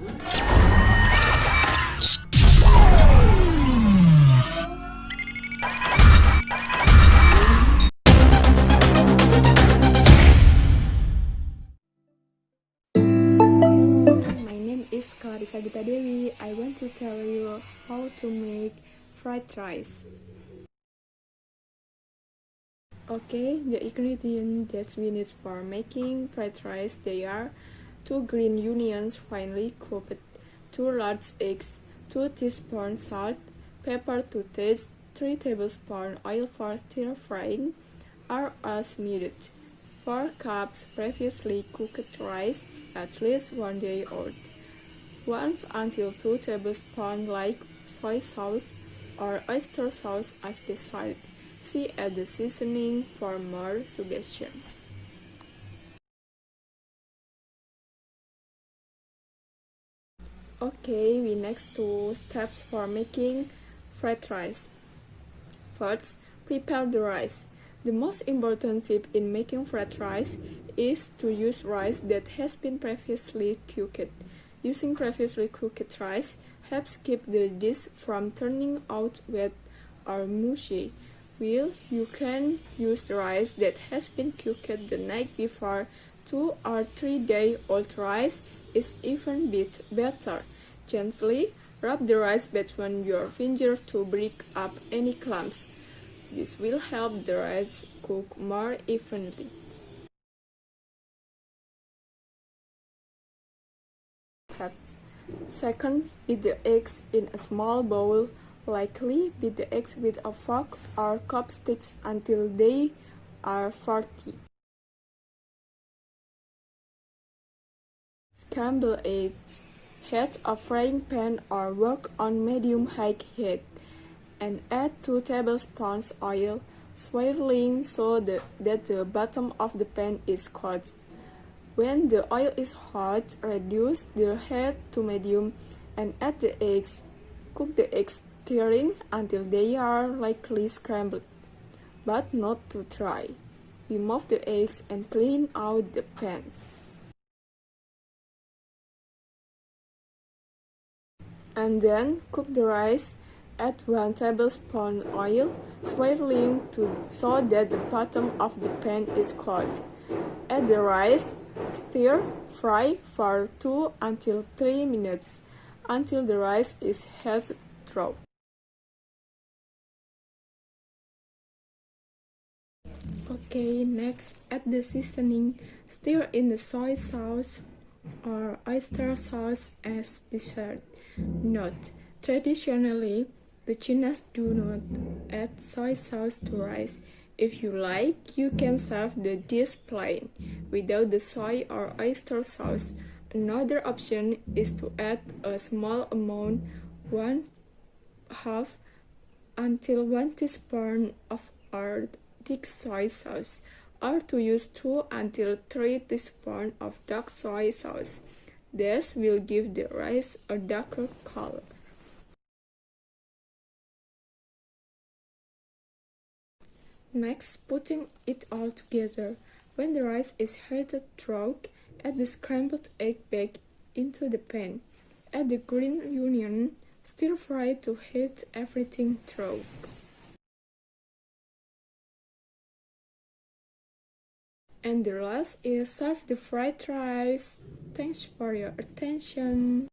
My name is Clarisa Dewi. I want to tell you how to make fried rice. Okay, the ingredients that we need for making fried rice, they are 2 green onions finely chopped, 2 large eggs, 2 teaspoons salt, pepper to taste, 3 tablespoons oil for stir frying, are as needed. 4 cups previously cooked rice, at least 1 day old. 1 until 2 tablespoons like soy sauce or oyster sauce as desired. See at the seasoning for more suggestions. Okay, we next to steps for making fried rice. First, prepare the rice. The most important tip in making fried rice is to use rice that has been previously cooked. Using previously cooked rice helps keep the dish from turning out wet or mushy. While you can use rice that has been cooked the night before. 2 or 3 day old rice is even bit better. Gently rub the rice between your fingers to break up any clumps. This will help the rice cook more evenly. Second, beat the eggs in a small bowl. Likely beat the eggs with a fork or chopsticks until they are frothy. Scramble eggs. Heat a frying pan or wok on medium-high heat and add 2 tablespoons oil, swirling so that the bottom of the pan is coated. When the oil is hot, reduce the heat to medium and add the eggs. Cook the eggs stirring until they are lightly scrambled, but not too dry. Remove the eggs and clean out the pan. And then cook the rice. Add 1 tablespoon oil, swirling so that the bottom of the pan is coated. Add the rice, stir, fry for 2 until 3 minutes until the rice is heated through. Okay, next add the seasoning. Stir in the soy sauce or oyster sauce as desired. Note: traditionally, the Chinese do not add soy sauce to rice. If you like, you can serve the dish plain, without the soy or oyster sauce. Another option is to add a small amount, 1/2 until 1 teaspoon of our thick soy sauce, or to use 2 until 3 teaspoons of dark soy sauce. This will give the rice a darker color. Next, putting it all together. When the rice is heated through, add the scrambled egg back into the pan. Add the green onion, stir fry to heat everything through. And the last is serve the fried rice. Thanks for your attention.